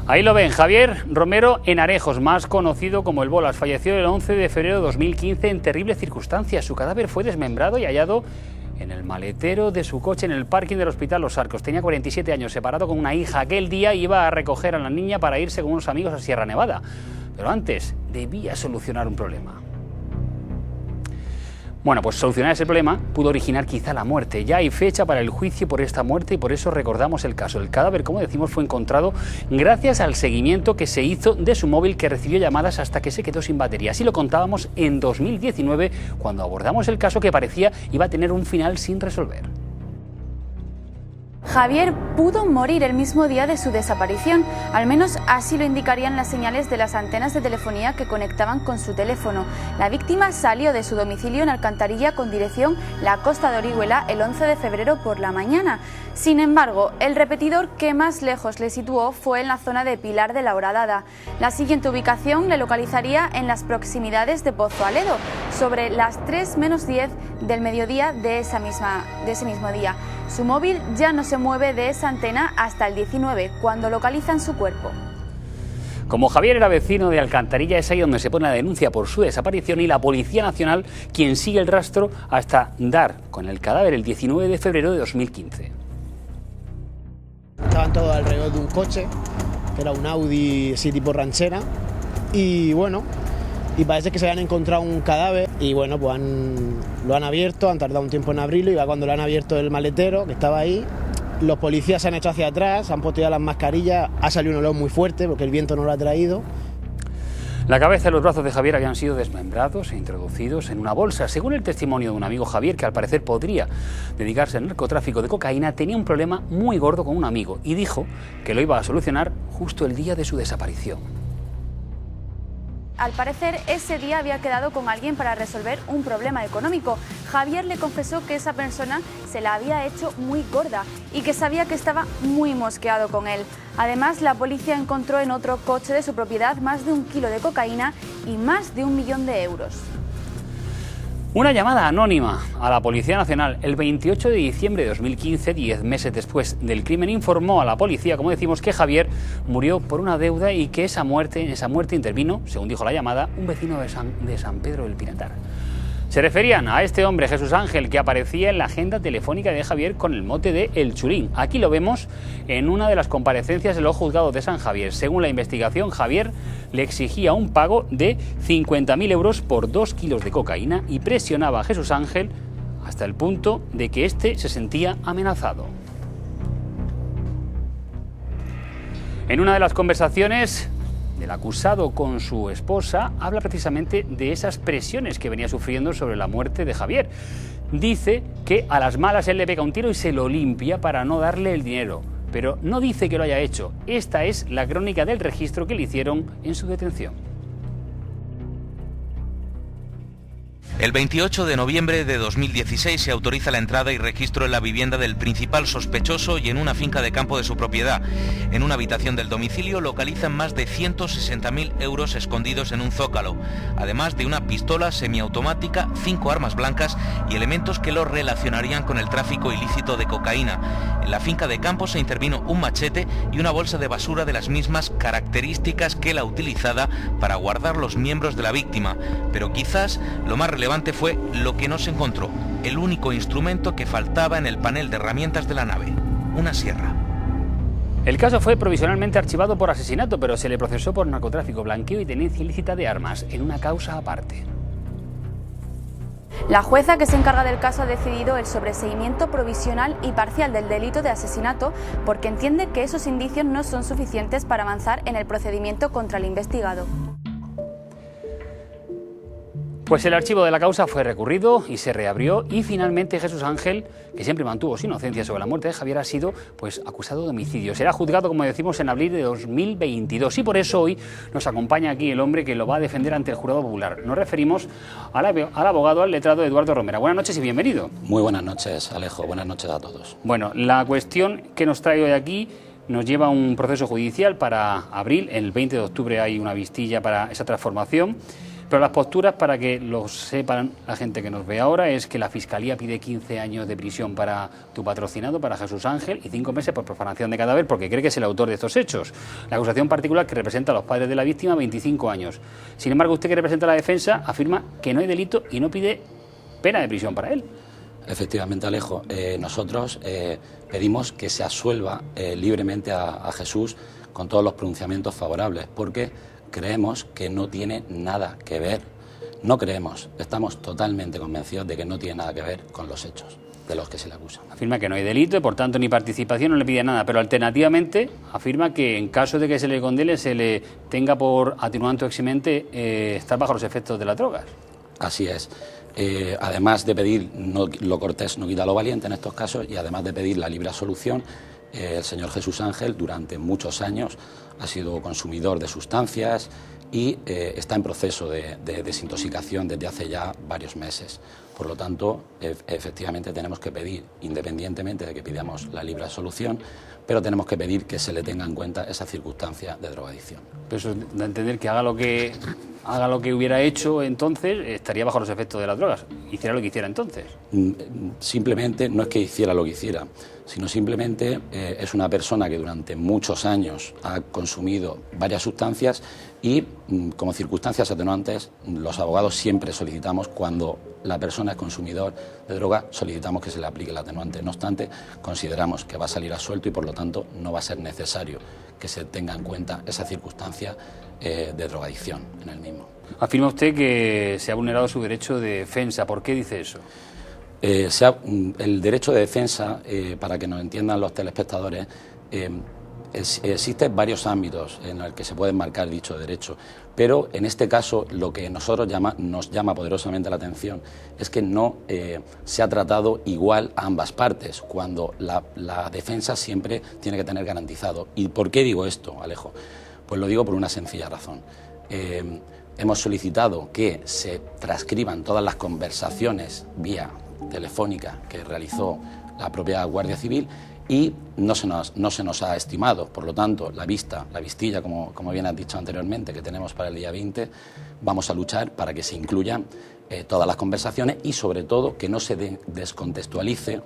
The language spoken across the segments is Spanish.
Ahí lo ven, Javier Romero Enarejos, más conocido como el Bolas, falleció el 11 de febrero de 2015 en terribles circunstancias. Su cadáver fue desmembrado y hallado en el maletero de su coche en el parking del Hospital Los Arcos. Tenía 47 años, separado con una hija. Aquel día iba a recoger a la niña para irse con unos amigos a Sierra Nevada. Pero antes debía solucionar un problema. Bueno, pues solucionar ese problema pudo originar quizá la muerte. Ya hay fecha para el juicio por esta muerte y por eso recordamos el caso. El cadáver, como decimos, fue encontrado gracias al seguimiento que se hizo de su móvil, que recibió llamadas hasta que se quedó sin batería. Así lo contábamos en 2019, cuando abordamos el caso que parecía iba a tener un final sin resolver. Javier pudo morir el mismo día de su desaparición, al menos así lo indicarían las señales de las antenas de telefonía que conectaban con su teléfono. La víctima salió de su domicilio en Alcantarilla con dirección la Costa de Orihuela el 11 de febrero por la mañana. Sin embargo, el repetidor que más lejos le situó fue en la zona de Pilar de la Horadada. La siguiente ubicación le localizaría en las proximidades de Pozualedo, sobre las 3 menos 10 del mediodía de ese mismo día. Su móvil ya no se mueve de esa antena hasta el 19, cuando localizan su cuerpo. Como Javier era vecino de Alcantarilla, es ahí donde se pone la denuncia por su desaparición y la Policía Nacional quien sigue el rastro hasta dar con el cadáver el 19 de febrero de 2015. Estaban todos alrededor de un coche, que era un Audi así tipo ranchera, y bueno, y parece que se habían encontrado un cadáver y bueno, pues lo han abierto, han tardado un tiempo en abrirlo y cuando lo han abierto el maletero que estaba ahí, los policías se han hecho hacia atrás, han puesto ya las mascarillas, ha salido un olor muy fuerte porque el viento no lo ha traído. La cabeza y los brazos de Javier habían sido desmembrados e introducidos en una bolsa. Según el testimonio de un amigo, Javier, que al parecer podría dedicarse al narcotráfico de cocaína, tenía un problema muy gordo con un amigo y dijo que lo iba a solucionar justo el día de su desaparición. Al parecer, ese día había quedado con alguien para resolver un problema económico. Javier le confesó que esa persona se la había hecho muy gorda y que sabía que estaba muy mosqueado con él. Además, la policía encontró en otro coche de su propiedad más de 1 kilo de cocaína y más de 1 millón de euros. Una llamada anónima a la Policía Nacional el 28 de diciembre de 2015, 10 meses después del crimen, informó a la policía, como decimos, que Javier murió por una deuda y que en esa muerte intervino, según dijo la llamada, un vecino de San Pedro del Pinatar. Se referían a este hombre, Jesús Ángel, que aparecía en la agenda telefónica de Javier con el mote de El Chulín. Aquí lo vemos en una de las comparecencias de los juzgados de San Javier. Según la investigación, Javier le exigía un pago de 50.000 euros por 2 kilos de cocaína y presionaba a Jesús Ángel hasta el punto de que éste se sentía amenazado. En una de las conversaciones del acusado con su esposa, habla precisamente de esas presiones que venía sufriendo sobre la muerte de Javier. Dice que a las malas él le pega un tiro y se lo limpia para no darle el dinero, pero no dice que lo haya hecho. Esta es la crónica del registro que le hicieron en su detención. El 28 de noviembre de 2016 se autoriza la entrada y registro en la vivienda del principal sospechoso y en una finca de campo de su propiedad. En una habitación del domicilio localizan más de 160.000 euros escondidos en un zócalo, además de una pistola semiautomática, 5 armas blancas y elementos que lo relacionarían con el tráfico ilícito de cocaína. En la finca de campo se intervino un machete y una bolsa de basura de las mismas características que la utilizada para guardar los miembros de la víctima, pero quizás lo más relevante fue lo que no se encontró, el único instrumento que faltaba en el panel de herramientas de la nave, una sierra. El caso fue provisionalmente archivado por asesinato, pero se le procesó por narcotráfico, blanqueo y tenencia ilícita de armas, en una causa aparte. La jueza que se encarga del caso ha decidido el sobreseimiento provisional y parcial del delito de asesinato porque entiende que esos indicios no son suficientes para avanzar en el procedimiento contra el investigado. Pues el archivo de la causa fue recurrido y se reabrió y finalmente Jesús Ángel, que siempre mantuvo su inocencia sobre la muerte de Javier, ha sido acusado de homicidio. Será juzgado, como decimos, en abril de 2022 y por eso hoy nos acompaña aquí el hombre que lo va a defender ante el jurado popular. Nos referimos al abogado, al letrado Eduardo Romera. Buenas noches y bienvenido. Muy buenas noches, Alejo. Buenas noches a todos. Bueno, la cuestión que nos trae hoy aquí nos lleva a un proceso judicial para abril. El 20 de octubre hay una vistilla para esa transformación. Pero las posturas, para que lo sepan la gente que nos ve ahora, es que la Fiscalía pide 15 años de prisión para tu patrocinado, para Jesús Ángel, y 5 meses por profanación de cadáver, porque cree que es el autor de estos hechos. La acusación particular, que representa a los padres de la víctima, 25 años. Sin embargo, usted, que representa a la defensa, afirma que no hay delito y no pide pena de prisión para él. Efectivamente, Alejo, nosotros pedimos que se absuelva libremente a Jesús con todos los pronunciamientos favorables, porque creemos que no tiene nada que ver. No creemos, estamos totalmente convencidos de que no tiene nada que ver con los hechos de los que se le acusa. Afirma que no hay delito y, por tanto, ni participación, no le pide nada, pero alternativamente afirma que en caso de que se le condene, se le tenga por atenuante o eximente estar bajo los efectos de las drogas. Así es. Además de pedir lo cortés no quita lo valiente en estos casos, y además de pedir la libre absolución, el señor Jesús Ángel durante muchos años ha sido consumidor de sustancias y está en proceso de desintoxicación desde hace ya varios meses. Por lo tanto, efectivamente tenemos que pedir, independientemente de que pidamos la libre absolución, pero tenemos que pedir que se le tenga en cuenta esa circunstancia de drogadicción. Pero eso da a entender que haga lo que hubiera hecho entonces, estaría bajo los efectos de las drogas. Hiciera lo que hiciera entonces. Simplemente no es que hiciera lo que hiciera, sino simplemente es una persona que durante muchos años ha consumido varias sustancias y, como circunstancias atenuantes, los abogados siempre solicitamos, cuando la persona es consumidor de droga, solicitamos que se le aplique el atenuante. No obstante, consideramos que va a salir absuelto y, por lo tanto, no va a ser necesario que se tenga en cuenta esa circunstancia de drogadicción en el mismo. Afirma usted que se ha vulnerado su derecho de defensa. ¿Por qué dice eso? El derecho de defensa, para que nos entiendan los telespectadores, existen varios ámbitos en los que se puede enmarcar dicho derecho, pero en este caso lo que nosotros nos llama poderosamente la atención es que no se ha tratado igual a ambas partes, cuando la defensa siempre tiene que tener garantizado. ¿Y por qué digo esto, Alejo? Pues lo digo por una sencilla razón. Hemos solicitado que se transcriban todas las conversaciones vía telefónica que realizó la propia Guardia Civil y no se nos ha estimado. Por lo tanto, la vistilla, como bien has dicho anteriormente, que tenemos para el día 20, vamos a luchar para que se incluyan todas las conversaciones y, sobre todo, que no se descontextualice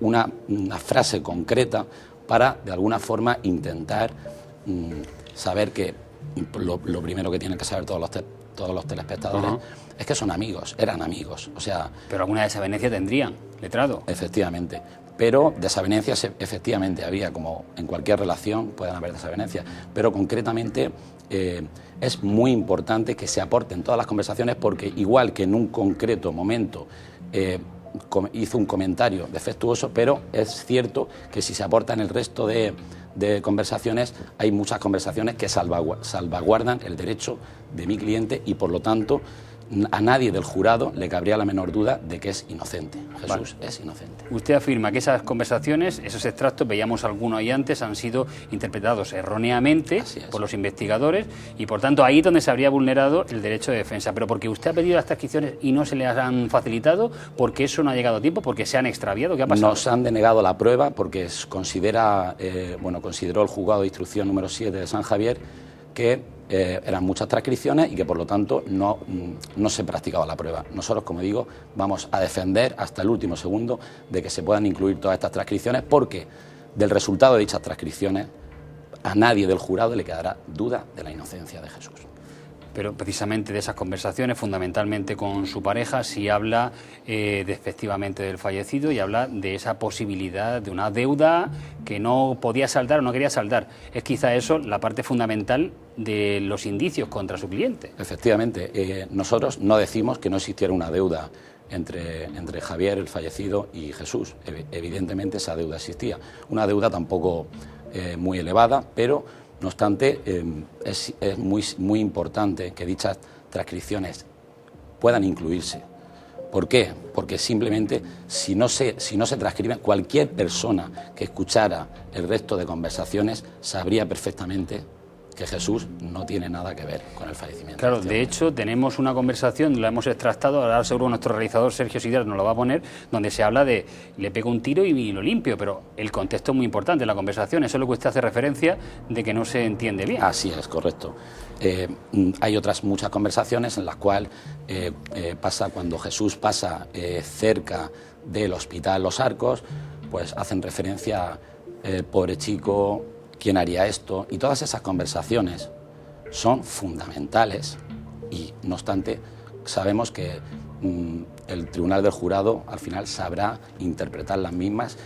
una frase concreta para, de alguna forma, intentar saber que lo primero que tienen que saber todos los telespectadores es que son amigos, eran amigos. O sea, pero alguna desavenencia tendrían, letrado. Efectivamente. Pero desavenencias efectivamente había, como en cualquier relación pueden haber desavenencias, pero concretamente es muy importante que se aporten todas las conversaciones, porque igual que en un concreto momento hizo un comentario defectuoso, pero es cierto que si se aportan el resto de conversaciones, hay muchas conversaciones que salvaguardan el derecho de mi cliente y, por lo tanto, a nadie del jurado le cabría la menor duda de que es inocente. Jesús es inocente. Usted afirma que esas conversaciones, esos extractos, veíamos algunos ahí antes, han sido interpretados erróneamente por los investigadores y, por tanto, ahí es donde se habría vulnerado el derecho de defensa. Pero porque usted ha pedido las transcripciones y no se les han facilitado, porque eso no ha llegado a tiempo, porque se han extraviado. ¿Qué ha pasado? Nos han denegado la prueba porque consideró el juzgado de instrucción número 7 de San Javier que eran muchas transcripciones y que, por lo tanto, no se practicaba la prueba. Nosotros, como digo, vamos a defender hasta el último segundo de que se puedan incluir todas estas transcripciones, porque del resultado de dichas transcripciones a nadie del jurado le quedará duda de la inocencia de Jesús. Pero precisamente de esas conversaciones, fundamentalmente con su pareja, sí habla despectivamente del fallecido y habla de esa posibilidad de una deuda que no podía saldar o no quería saldar. Es quizá eso la parte fundamental de los indicios contra su cliente. Efectivamente, nosotros no decimos que no existiera una deuda entre Javier, el fallecido, y Jesús. Evidentemente esa deuda existía. Una deuda tampoco muy elevada, pero no obstante, es muy importante que dichas transcripciones puedan incluirse. ¿Por qué? Porque simplemente si no se transcriben, cualquier persona que escuchara el resto de conversaciones sabría perfectamente que Jesús no tiene nada que ver con el fallecimiento. Claro, de hecho tenemos una conversación, la hemos extractado, ahora seguro nuestro realizador Sergio Sidar nos lo va a poner, donde se habla de le pego un tiro y lo limpio, pero el contexto es muy importante, la conversación, eso es lo que usted hace referencia de que no se entiende bien. Así es, correcto. Hay otras muchas conversaciones en las cuales pasa cuando Jesús pasa cerca del hospital Los Arcos, pues hacen referencia, pobre chico, ¿quién haría esto? Y todas esas conversaciones son fundamentales y, no obstante, sabemos que el Tribunal del Jurado al final sabrá interpretar las mismas.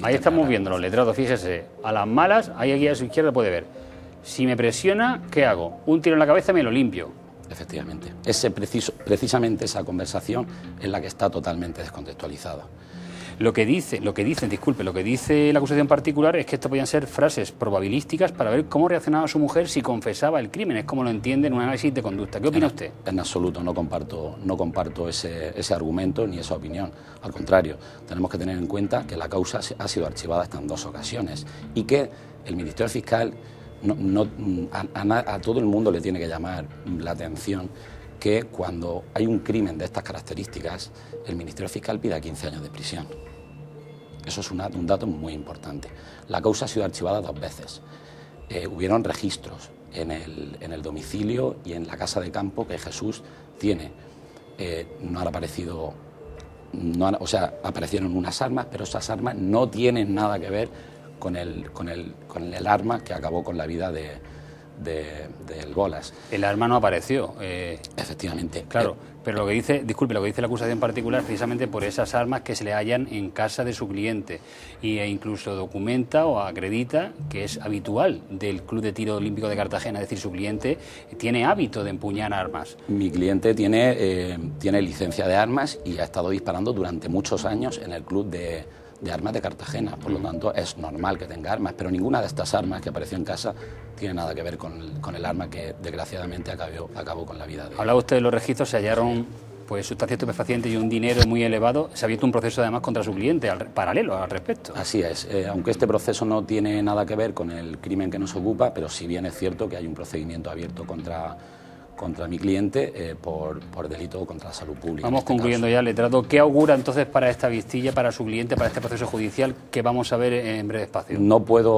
Ahí estamos viendo los letrados, fíjese, a las malas, ahí aquí a su izquierda puede ver. Si me presiona, ¿qué hago? Un tiro en la cabeza y me lo limpio. Efectivamente. Precisamente esa conversación es la que está totalmente descontextualizada. Lo que dice la acusación particular es que esto podían ser frases probabilísticas para ver cómo reaccionaba su mujer si confesaba el crimen. Es como lo entiende en un análisis de conducta. ¿Qué opina usted? En absoluto, no comparto ese argumento ni esa opinión. Al contrario, tenemos que tener en cuenta que la causa ha sido archivada hasta en 2 ocasiones y que el Ministerio Fiscal a todo el mundo le tiene que llamar la atención que cuando hay un crimen de estas características, el Ministerio Fiscal pida 15 años de prisión. Eso es un dato muy importante. La causa ha sido archivada 2 veces. Hubieron registros en el domicilio y en la casa de campo que Jesús tiene. No han aparecido, aparecieron unas armas, pero esas armas no tienen nada que ver con el arma que acabó con la vida del Bolas. El arma no apareció. Efectivamente. Claro, pero lo que dice la acusación particular es precisamente por esas armas que se le hallan en casa de su cliente e incluso documenta o acredita que es habitual del Club de Tiro Olímpico de Cartagena, es decir, su cliente tiene hábito de empuñar armas. Mi cliente tiene licencia de armas y ha estado disparando durante muchos años en el Club de Armas de Cartagena, por lo tanto es normal que tenga armas, pero ninguna de estas armas que apareció en casa tiene nada que ver con el arma que desgraciadamente acabó con la vida de él. Hablaba usted de los registros, se hallaron sustancias estupefacientes y un dinero muy elevado. Se ha abierto un proceso además contra su cliente paralelo al respecto. Así es, aunque este proceso no tiene nada que ver con el crimen que nos ocupa, pero sí bien es cierto que hay un procedimiento abierto contra mi cliente por delito contra la salud pública. Vamos concluyendo ya, letrado. ¿Qué augura entonces para esta vistilla, para su cliente, para este proceso judicial que vamos a ver en breve espacio?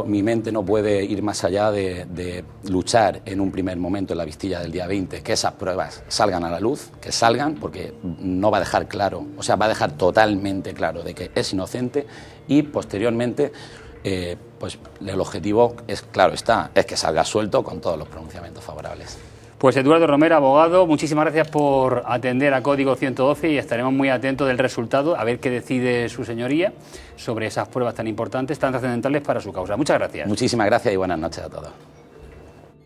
Mi mente no puede ir más allá de luchar en un primer momento en la vistilla del día 20, que esas pruebas salgan a la luz, que salgan, porque va a dejar claro, va a dejar totalmente claro de que es inocente y posteriormente pues el objetivo es, claro está, es que salga suelto con todos los pronunciamientos favorables. Pues Eduardo Romero, abogado, muchísimas gracias por atender a Código 112 y estaremos muy atentos del resultado, a ver qué decide su señoría sobre esas pruebas tan importantes, tan trascendentales para su causa. Muchas gracias. Muchísimas gracias y buenas noches a todos.